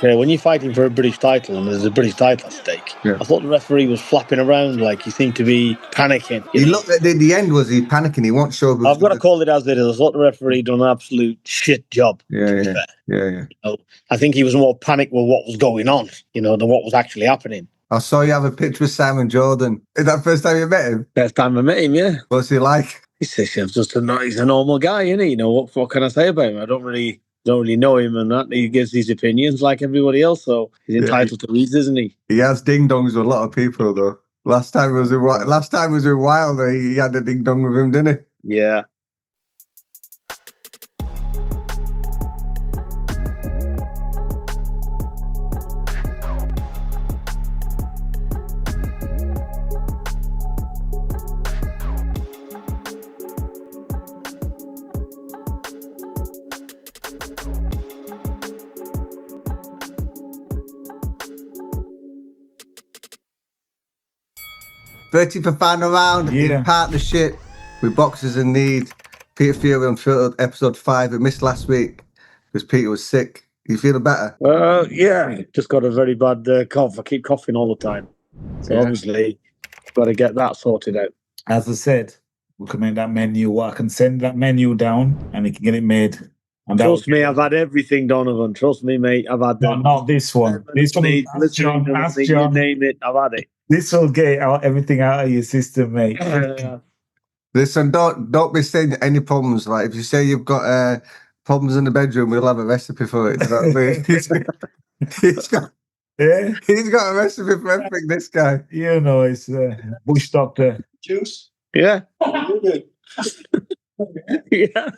fair, when you're fighting for a British title and there's a British title at stake, I thought the referee was flapping around like he seemed to be panicking. He looked at the end, was he panicking? He wasn't sure. I've got to call it as it is. I thought the referee done an absolute shit job. Yeah. I think he was more panicked with what was going on, than what was actually happening. I saw you have a picture with Simon Jordan. Is that the first time you met him? First time I met him, yeah. What's he like? He's just he's a normal guy, isn't he? What can I say about him? I don't really know him and that. He gives his opinions like everybody else, so he's entitled to his, isn't he? He has ding-dongs with a lot of people, though. Last time was with Wilder, he had a ding-dong with him, didn't he? Yeah. Thirty for final round in partnership with Boxers in Need. Peter Fury Unfiltered, episode 5. We missed last week because Peter was sick. You feeling better? Yeah. Just got a very bad cough. I keep coughing all the time. So obviously, got to get that sorted out. As I said, we can make that menu. I can send that menu down and we can get it made. And trust me, I've had everything, Donovan. Trust me, mate. I've had that. Not this one. This one, ask John. You name it, I've had it. This will get everything out of your system, mate. Listen, don't be saying any problems. Like if you say you've got problems in the bedroom, we'll have a recipe for it. You know what I mean? He's got a recipe for everything. This guy, it's bush doctor juice. Yeah, yeah,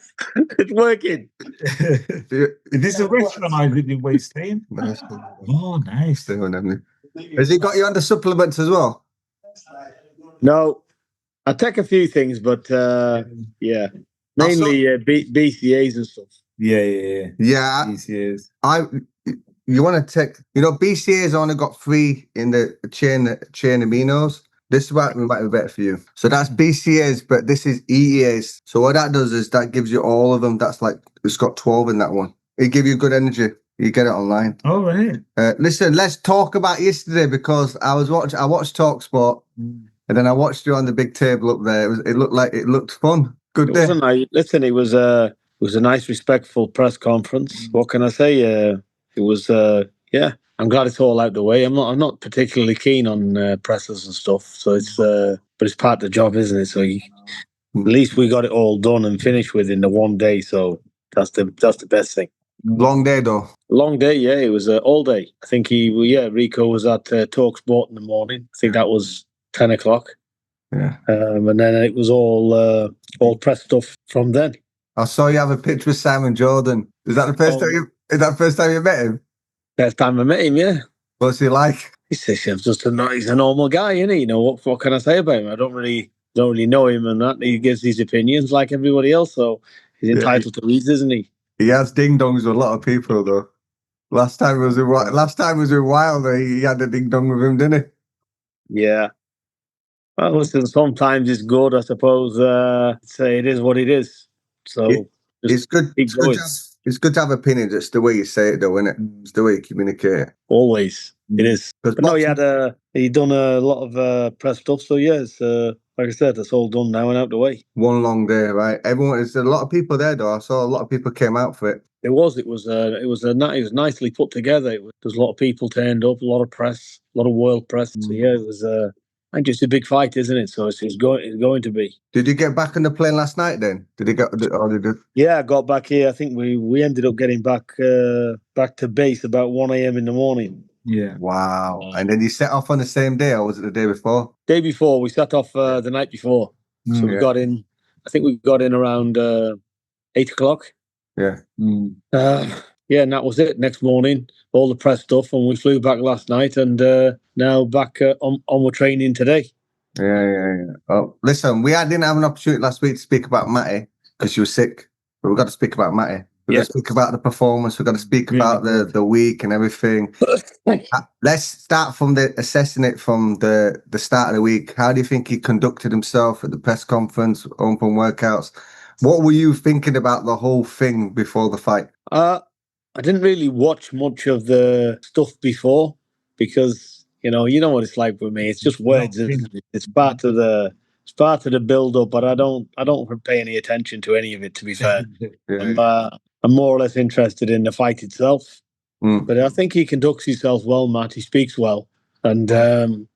it's working. Is this a restaurant I didn't waste time? Oh, nice. Has he got you under supplements as well? No, I take a few things, but mainly BCAs and stuff. Yeah. BCAs. You want to take, BCAs only got 3 in the chain aminos. This might be better for you. So that's BCAs, but this is EEAs. So what that does is that gives you all of them. That's like, it's got 12 in that one. It give you good energy. You get it online. All right. Listen, let's talk about yesterday because I watched TalkSport and then I watched you on the big table up there. It looked fun. Good day. Listen, it was a nice, respectful press conference. What can I say? It was I'm glad it's all out the way. I'm not particularly keen on presses and stuff. So but it's part of the job, isn't it? So at least we got it all done and finished within the one day. So that's the best thing. Long day though. Long day, yeah. It was all day. I think Rico was at TalkSport in the morning. I think that was 10 o'clock. Yeah. And then it was all press stuff from then. I saw you have a picture with Simon Jordan. Is that the first time? Is that the first time you met him? First time I met him, yeah. What's he like? He's a normal guy, isn't he? What can I say about him? I don't really know him and that. He gives his opinions like everybody else, so he's entitled to his, isn't he? He has ding-dongs with a lot of people, though. Last time was with Wilder, he had a ding-dong with him, didn't he? Yeah. Well, listen, sometimes it's good, I suppose. It is what it is. So it's good. It's good to have opinions. It's the way you say it, though, isn't it? It's the way you communicate. Always, it is. But no, he done a lot of press stuff. So it's like I said, it's all done now and out the way. One long day, right? There's a lot of people there, though. I saw a lot of people came out for it. It was nicely put together. There's a lot of people turned up, a lot of press, a lot of world press. So it was just a big fight, isn't it? So it's going to be. Did you get back on the plane last night? Then Yeah, I got back here. I think we ended up getting back to base about 1 a.m. in the morning. Yeah. Wow. And then you set off on the same day, or was it the day before? Day before. We set off the night before. So we got in. I think we got in around 8 o'clock. Yeah. And that was it. Next morning, all the press stuff, and we flew back last night, and now back on with training today. Yeah. Oh, listen, we didn't have an opportunity last week to speak about Matty because she was sick, but we've got to speak about Matty. We've got to speak about the performance. We've got to speak about the week and everything. Let's start from assessing it from the start of the week. How do you think he conducted himself at the press conference, open workouts? What were you thinking about the whole thing before the fight? I I didn't really watch much of the stuff before because you know what it's like with me. It's just words, isn't it? It's part of the build up, but I don't pay any attention to any of it. To be fair, I'm more or less interested in the fight itself. But I think he conducts himself well, Matt. He speaks well, and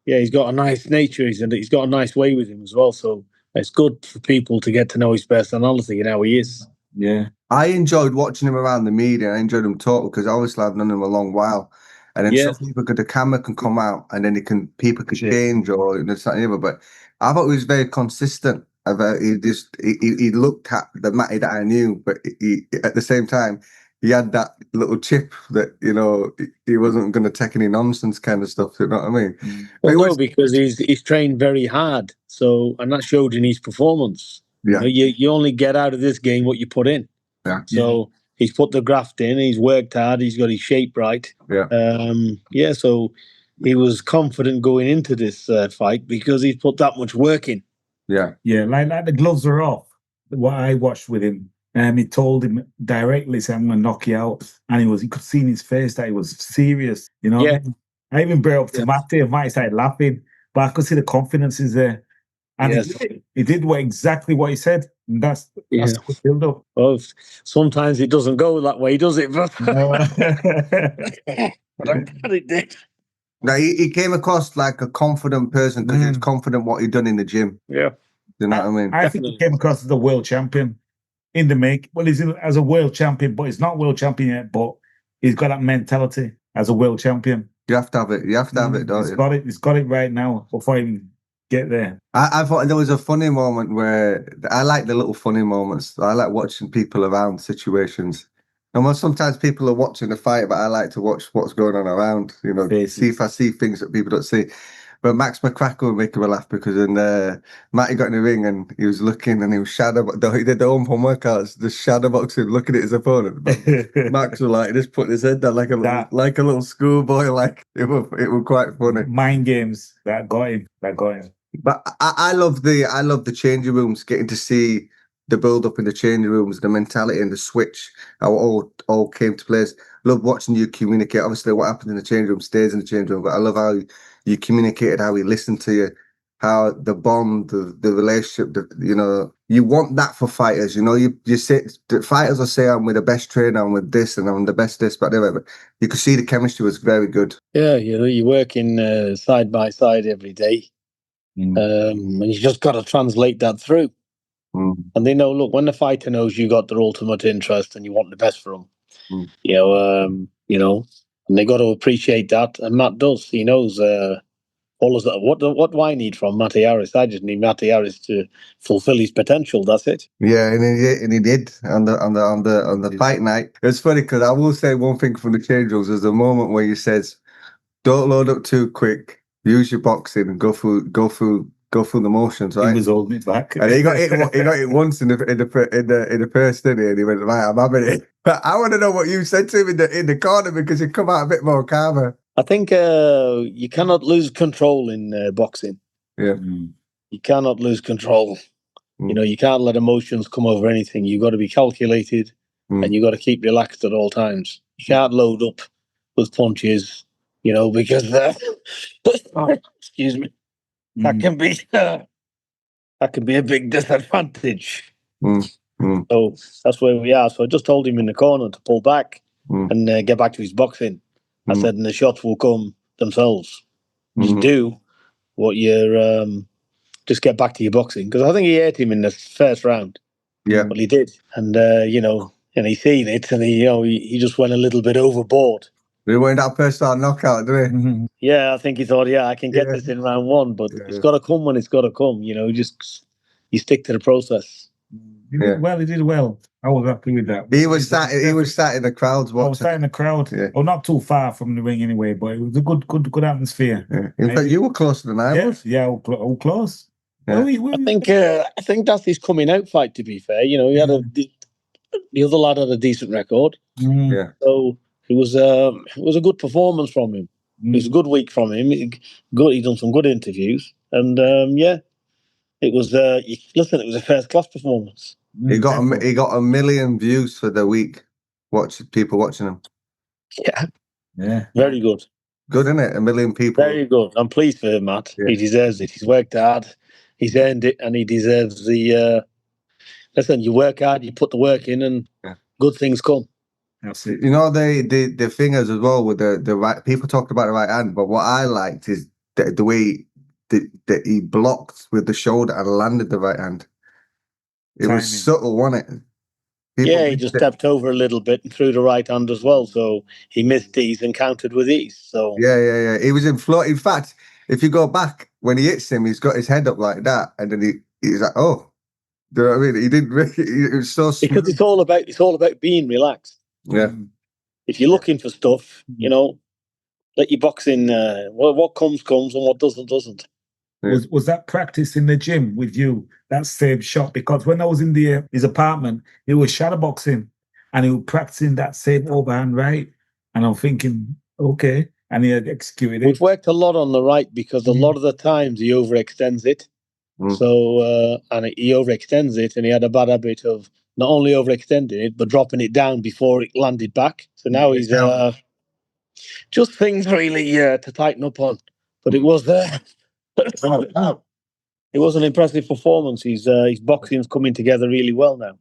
he's got a nice nature. He's got a nice way with him as well. So it's good for people to get to know his personality and how he is. Yeah. I enjoyed watching him around the media. I enjoyed him talk because obviously I've known him a long while. And then some people the camera can come out and then people can change or this, that, and the other. But I thought he was very consistent. He looked at the Matty that I knew, but he at the same time he had that little chip that he wasn't going to take any nonsense kind of stuff. You know what I mean? Well, because he's trained very hard, and that showed in his performance. Yeah, you only get out of this game what you put in. Yeah. So he's put the graft in. He's worked hard. He's got his shape right. Yeah. So he was confident going into this fight because he's put that much work in. Yeah. Yeah. Like the gloves are off. What I watched with him, he told him directly, "I'm going to knock you out," and you could see in his face that he was serious. You know. Yeah. I even brought up to Matty, and Matty started laughing, but I could see the confidence is there. And he did exactly what he said. And that's a good build up. Well, sometimes it doesn't go that way, does it? But, but I'm glad it did. No, he came across like a confident person because he was confident what he'd done in the gym. Yeah. You know what I mean? I think he came across as a world champion in the make. Well, he's as a world champion, but he's not world champion yet, but he's got that mentality as a world champion. You have to have it. You have to have it, don't you? He's got it right now before he even get there. I thought there was a funny moment where I like the little funny moments. I like watching people around situations. And sometimes people are watching the fight, but I like to watch what's going on around, see if I see things that people don't see. But Max McCracken would make him laugh because when Matty got in the ring and he was looking and he was he did the home workouts, the shadowboxing, looking at his opponent. Max was like, just putting his head down like a little schoolboy. Like it was quite funny. Mind games that got him. But I love the changing rooms, getting to see the build up in the changing rooms, the mentality and the switch, how it all came to place. Love watching you communicate. Obviously, what happened in the change room stays in the change room, but I love how you communicated, how he listened to you, how the bond, the relationship. You want that for fighters. You say the fighters will say, "I'm with the best trainer, I'm with this, and I'm the best this," but whatever. You could see the chemistry was very good. Yeah, you're working side by side every day. And you just got to translate that through. And they know, look, when the fighter knows you got their ultimate interest and you want the best for them, and they got to appreciate that. And Matt does. He knows all of that. What do I need from Matty Harris? I just need Matty Harris to fulfill his potential. That's it. Yeah, and he did on the fight night. It's funny because I will say one thing from the change rooms. There's a moment where he says, "Don't load up too quick. Use your boxing and go through the motions." Right? He was holding it back, and he got it once in the first, didn't he? And he went, "Right, I'm having it." But I want to know what you said to him in the corner because you come out a bit more calmer. I think you cannot lose control in boxing. Yeah, you cannot lose control. You can't let emotions come over anything. You've got to be calculated, and you've got to keep relaxed at all times. You can't load up with punches. Because excuse me, that can be a big disadvantage. So that's where we are. So I just told him in the corner to pull back and get back to his boxing. I said, and the shots will come themselves. Just do what you're. Just get back to your boxing, because I think he hit him in the first round. Yeah, well, he did, and and he seen it, and he just went a little bit overboard. He went that first round knockout, didn't he? Yeah, I think he thought, I can get this in round one, but it's got to come when it's got to come. You stick to the process. He did well. I was happy with that. He was sat in the crowd watching. I was sat in the crowd. Yeah. Well, not too far from the ring anyway, but it was a good atmosphere. Yeah. In fact, you were closer than I was. Yeah, all close. Yeah. I think that's his coming out fight. To be fair, he had the other lad had a decent record. Yeah. So it was a good performance from him. It was a good week from him. He done some good interviews, and it was. Listen, it was a first class performance. He got 1 million views for the week. people watching him. Yeah, very good. Good, isn't it? 1 million people. Very good. I'm pleased for him, Matt. Yeah. He deserves it. He's worked hard. He's earned it, and he deserves the. Listen, you work hard, you put the work in, and good things come. Absolutely. You know, the thing is as well with the right people talk about the right hand, but what I liked is the way that he blocked with the shoulder and landed the right hand. It was subtle, wasn't it? He just stepped over a little bit and threw the right hand as well, so he missed ease and countered with ease. So yeah. He was in flow. In fact, if you go back when he hits him, he's got his head up like that, and then he's like, "Oh," do you know what I mean? He didn't really. It was so smooth. Because it's all about being relaxed. Yeah. If you're looking for stuff, let your boxing. What comes, and what doesn't. Was that practice in the gym with you, that same shot? Because when I was in his apartment, he was shadowboxing and he was practicing that same overhand right. And I'm thinking, okay. And he had executed it. We've worked a lot on the right because a lot of the times he overextends it. So, and he overextends it, and he had a bad habit of not only overextending it, but dropping it down before it landed back. So now he's just things really to tighten up on. But it was it was an impressive performance. His boxing's coming together really well now.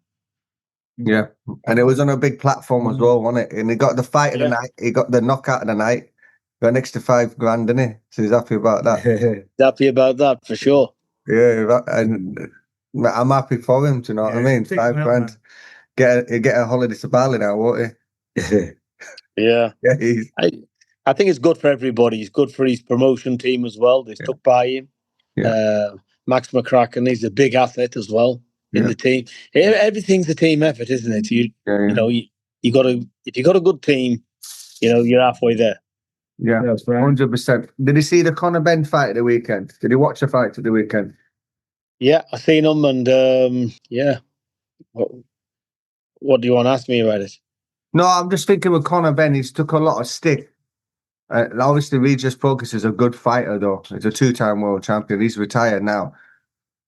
Yeah, and it was on a big platform as well, wasn't it? And he got the fight of the night. He got the knockout of the night. Got an extra $5,000, didn't he? So he's happy about that. Happy about that for sure. Yeah, and I'm happy for him. Do you know what I mean? $5,000. Get a holiday to Bali now, won't he? Yeah. I think it's good for everybody. It's good for his promotion team as well. They stuck by him. Max McCracken, he's a big asset as well in the team. Everything's a team effort, isn't it? You got to, if you got a good team, you're halfway there. Yeah, 100%. Did you see the Conor Benn fight at the weekend? Did you watch the fight at the weekend? Yeah, I seen him, and what do you want to ask me about it? No, I'm just thinking with Conor Benn, he's took a lot of stick. Obviously, Regis Progress is a good fighter, though. He's a 2-time world champion. He's retired now.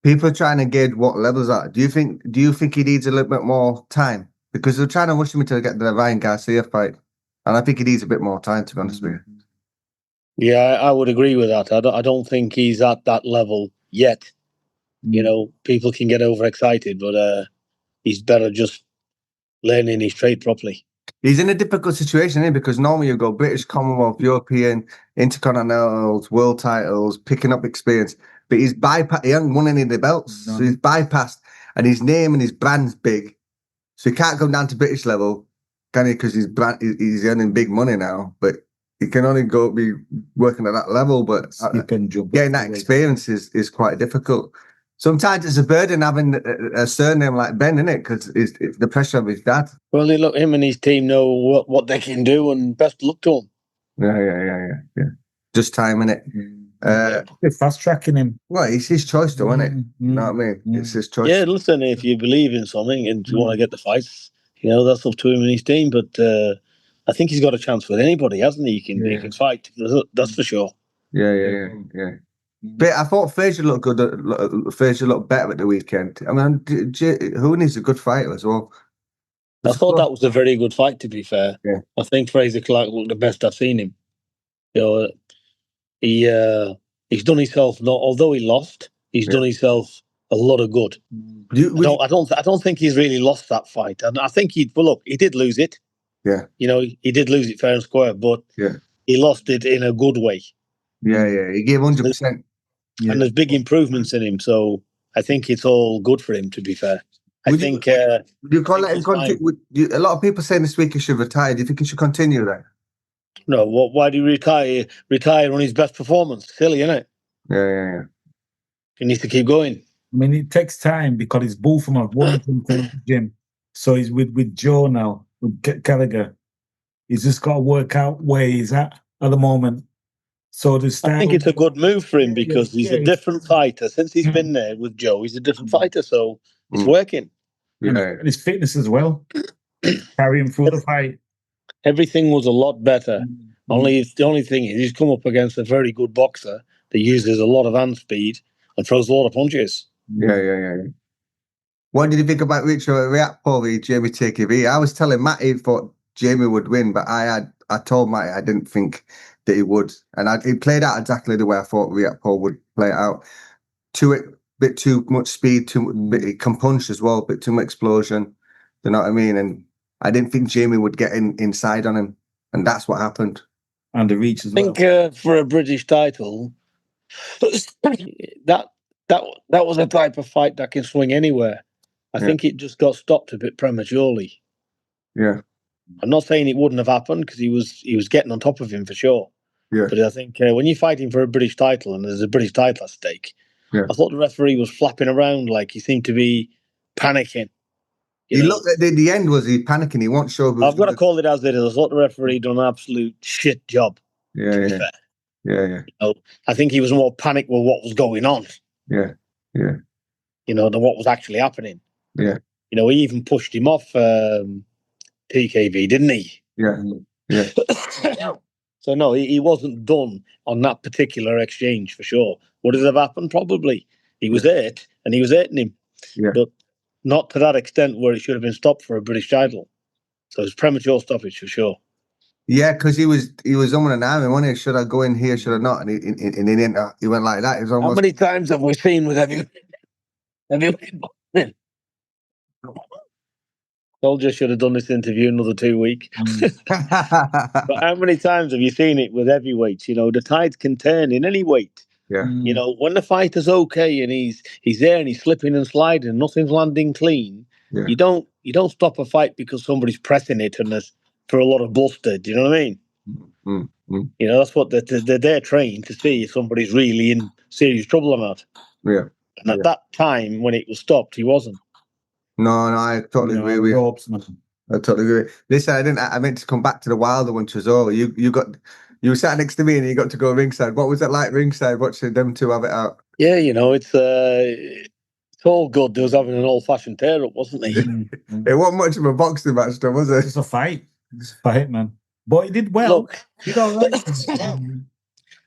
People are trying to gauge what levels are. Do you think he needs a little bit more time? Because they're trying to rush him to get the Ryan Garcia fight, and I think he needs a bit more time, to be honest with you. Yeah, I would agree with that. I don't think he's at that level yet. People can get overexcited, but he's better just learning his trade properly. He's in a difficult situation here because normally you go British, Commonwealth, European, Intercontinentals, world titles, picking up experience. But he's bypassed. He hasn't won any of the belts, so he's bypassed. And his name and his brand's big, so he can't come down to British level, can he? Because he's earning big money now, but he can only be working at that level. But getting that experience is quite difficult. Sometimes it's a burden having a surname like Benn, isn't it? Because it's the pressure of his dad. Well, look, him and his team know what they can do, and best luck to him. Yeah. Just time, innit? They're fast tracking him. Well, it's his choice, though, isn't it? You know what I mean? It's his choice. Yeah, listen, if you believe in something and you want to get the fights, that's up to him and his team. But I think he's got a chance with anybody, hasn't he? He can fight. That's for sure. Yeah. But I thought Fraser looked good. Fraser looked better at the weekend. I mean, Hooney's a good fighter as well. I thought that was a very good fight, to be fair. Yeah. I think Fraser Clarke looked the best I've seen him. He's done himself. Although he lost, he's done himself a lot of good. I don't think he's really lost that fight, and I think he did lose it. Yeah. He did lose it fair and square, but he lost it in a good way. Yeah. He gave 100%. And there's big improvements in him, so I think it's all good for him, to be fair. You can't let him continue. A lot of people saying this week he should retire. Do you think he should continue then? No, why do you retire? Retire on his best performance? Silly, isn't it? Yeah. He needs to keep going. I mean, it takes time because he's both from one gym. So he's with Joe now, with Gallagher. He's just got to work out where he's at the moment. So I think it's a good move for him because he's a different fighter. Since he's been there with Joe, he's a different fighter, so it's working. Yeah. And his fitness as well. Carry him through the fight. Everything was a lot better. The only thing is he's come up against a very good boxer that uses a lot of hand speed and throws a lot of punches. Yeah. What did you think about Richard React Paul v Jamie TKV? I was telling Matty thought Jamie would win, but I told Matty I didn't think that he would, and he played out exactly the way I thought React Paul would play it out. Bit too much speed, he can punch as well, bit too much explosion. You know what I mean? And I didn't think Jamie would get inside on him, and that's what happened. And the reach as I well. think for a British title, that was a type of fight that can swing anywhere. I think it just got stopped a bit prematurely. Yeah. I'm not saying it wouldn't have happened because he was getting on top of him for sure. Yeah. But I think when you're fighting for a British title and there's a British title at stake, I thought the referee was flapping around like he seemed to be panicking. He looked at the end, was he panicking? He wasn't sure. I've got to call it as it is. I thought the referee done an absolute shit job. Yeah. You know, I think he was more panicked with what was going on. Yeah. You know, than what was actually happening. Yeah. You know, he even pushed him off PKV, didn't he? Yeah. So no, he wasn't done on that particular exchange for sure. Would it have happened? Probably. He was hurt, and he was hurting him. Yeah. But not to that extent where it should have been stopped for a British title. So it's premature stoppage for sure. Yeah, because he was on an arm, wasn't he? Should I go in here? Should I not? And he went like that. It was almost... How many times have we seen with heavyweight? Soldier should have done this interview another 2 weeks. But how many times have you seen it with heavyweights? You know, the tides can turn in any weight. Yeah. You know, when the fighter's okay and he's there and he's slipping and sliding, nothing's landing clean. Yeah. You don't stop a fight because somebody's pressing it and there's for a lot of bluster. Do you know what I mean? You know, that's what they're trained to see if somebody's really in serious trouble or not. Yeah. And at that time when it was stopped, he wasn't. No, I totally agree with you. I totally agree. Listen, I meant to come back to the Wilder one, Tresor. You sat next to me and you got to go ringside. What was it like ringside watching them two have it out? Yeah, you know, it's all good. They was having an old-fashioned tear-up, wasn't he? It wasn't much of a boxing match, though, was it? It's a fight. It's a fight, man. But he did well. Look, he got right.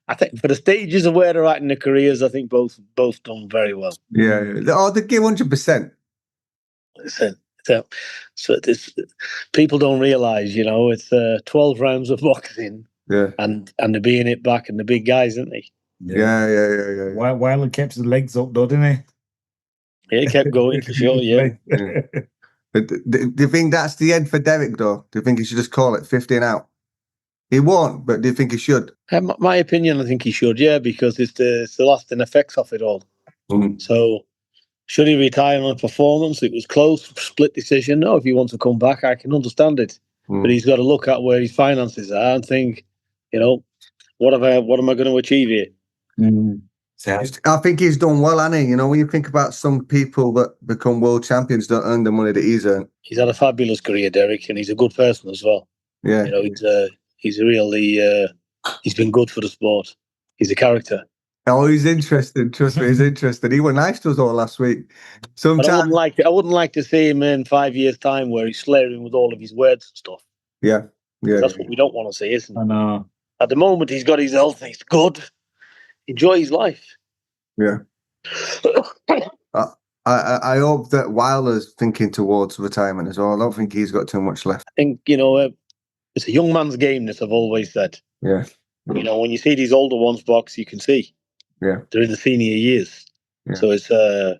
I think for the stages of where they're at in their careers, I think both done very well. Yeah. Oh, they give 100%. Listen, so this people don't realise, you know, it's 12 rounds of boxing. Yeah. And they're being it back and the big guys, aren't they? Yeah. Wilder kept his legs up, though, didn't he? Yeah, he kept going for sure, yeah. Do you think that's the end for Derek, though? Do you think he should just call it 15 out? He won't, but do you think he should? My opinion, I think he should, yeah, because it's the lasting effects of it all. So, should he retire on a performance? It was close, split decision. No, if he wants to come back, I can understand it. But he's got to look at where his finances are and think, you know, what am I going to achieve here? I think he's done well, hasn't he? You know, when you think about some people that become world champions don't earn the money that he's earned. He's had a fabulous career, Derek, and he's a good person as well. Yeah. You know, he's really he's been good for the sport. He's a character. Oh, he's interesting. Trust me, he's interesting. He was nice to us all last week. Sometimes I wouldn't like to see him in 5 years' time where he's slurring with all of his words and stuff. Yeah. That's what we don't want to see, isn't it? I know. At the moment, he's got his health. He's good. Enjoy his life. Yeah. I hope that Wilder's thinking towards retirement as well. I don't think he's got too much left. I think, you know, it's a young man's game, this I've always said. Yeah. You know, when you see these older ones box, you can see. Yeah. They're in the senior years. Yeah. So it's a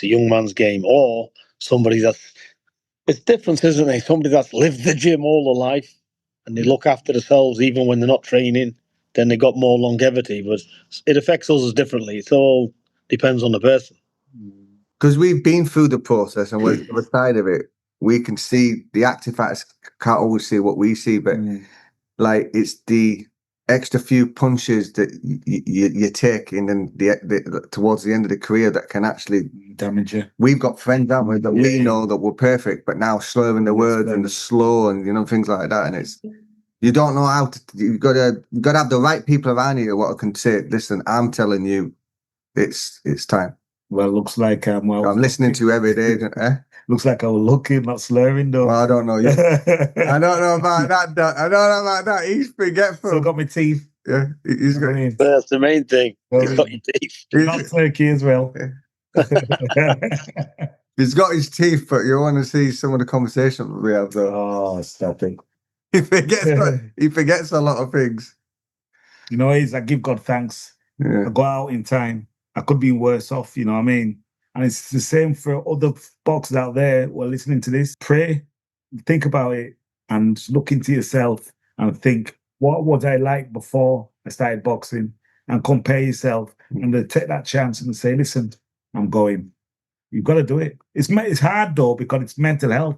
young man's game. Or somebody it's different, isn't it? Somebody that's lived the gym all their life and they look after themselves even when they're not training, then they got more longevity. But it affects us differently. It all depends on the person. Because we've been through the process and we're on the other side of it. We can see the active fighters can't always see what we see, but like it's the extra few punches that you take in the towards the end of the career that can actually damage you. We've got friends, haven't we, that we know that we're perfect, but now slurring the words and the slow and you know things like that, and it's you don't know how to. You've got to have the right people around you what can say, listen, I'm telling you, it's time. Well, looks like I'm listening to you every day. Looks like I was looking, not slurring, though. Well, I don't know. I don't know about that. I don't know about that. He's forgetful. Still got my teeth. Yeah, he's got. That's the main thing. He's got your teeth. Not turkey as well. He's got his teeth, but you want to see some of the conversation we have, though. Oh, stop it. He forgets a lot of things. You know, I give God thanks. Yeah. I got out in time. I could be worse off, you know what I mean? And it's the same for other boxers out there who are listening to this. Pray, think about it, and look into yourself and think, what was I like before I started boxing? And compare yourself and then take that chance and say, listen, I'm going. You've got to do it. It's hard, though, because it's mental health.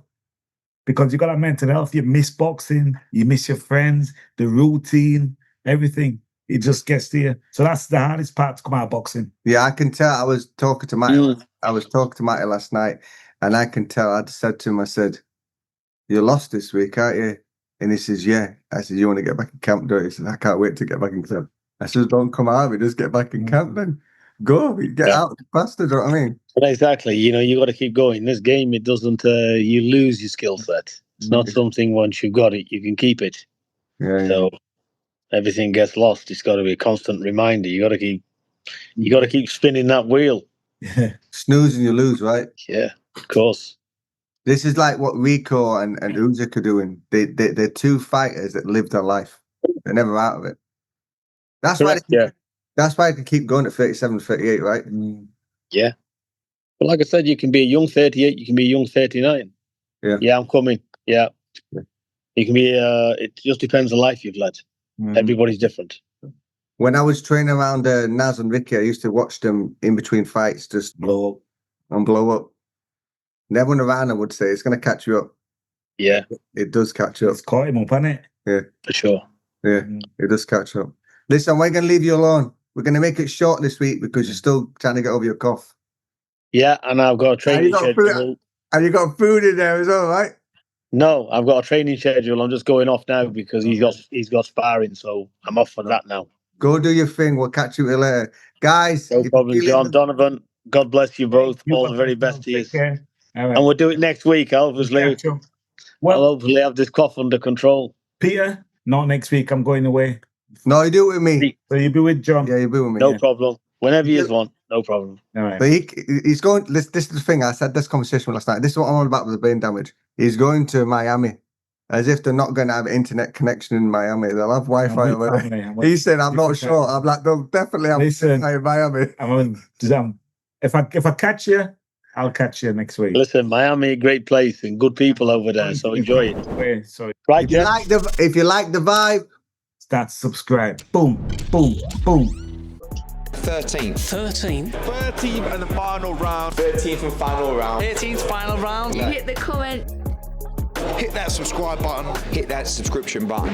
Because you got a mental health, you miss boxing, you miss your friends, the routine, everything. It just gets to you. So that's the hardest part to come out of boxing. Yeah, I can tell. I was talking to Matty. I was talking to Matty last night, and I can tell. I said to him, I said, "You lost this week, aren't you?" And he says, "Yeah." I said, "You want to get back in camp, don't you?" He said, "I can't wait to get back in camp." I said, "Don't come out of it. Just get back in camp then. Go, get out faster." Do you know what I mean? But exactly. You know, you got to keep going. This game, it doesn't. You lose your skill set. It's not something once you've got it, you can keep it. Yeah. So everything gets lost. It's got to be a constant reminder. You got to keep spinning that wheel. Yeah. Snooze and you lose, right? Yeah, of course. This is like what Rico and Usyk are doing. They're two fighters that live their life. They're never out of it. That's Correct, why. That's why I can keep going at 37, 38, right? Yeah. But like I said, you can be a young 38. You can be a young 39. Yeah. Yeah, I'm coming. Yeah. You can be. It just depends on the life you've led. Everybody's different. When I was training around Naz and Ricky, I used to watch them in between fights just blow up and blow up. And everyone around them would say, it's going to catch you up. Yeah. It does catch you up. It's caught him up, hasn't it? Yeah. For sure. Yeah, it does catch up. Listen, we're going to leave you alone. We're going to make it short this week because you're still trying to get over your cough. Yeah, and I've got a training schedule. And you got food in there as well, right? No, I've got a training schedule. I'm just going off now because he's got sparring, so I'm off for that now. Go do your thing. We'll catch you later. Guys. No problem, John. Donovan, God bless you both. All the very best to you. Right. And we'll do it next week, obviously. Well, I'll hopefully have this cough under control. Peter, not next week. I'm going away. No, you do it with me. So you'll be with John. Yeah, you'll be with me. No problem. Whenever you want, no problem. All right. But he's going. This is the thing. I said this conversation last night. This is what I'm on about with the brain damage. He's going to Miami, as if they're not going to have internet connection in Miami. They'll have Wi-Fi over there. He said, "I'm not sure." I'm like, "They'll definitely have Wi-Fi in Miami." If I catch you, I'll catch you next week. Listen, Miami, great place and good people over there, so enjoy it. Right, if you like the vibe, start subscribe. Boom, boom, boom. 13th. 13th? 13th and the final round. 13th and final round. 13th final round. Hit the comment. Hit that subscribe button. Hit that subscription button.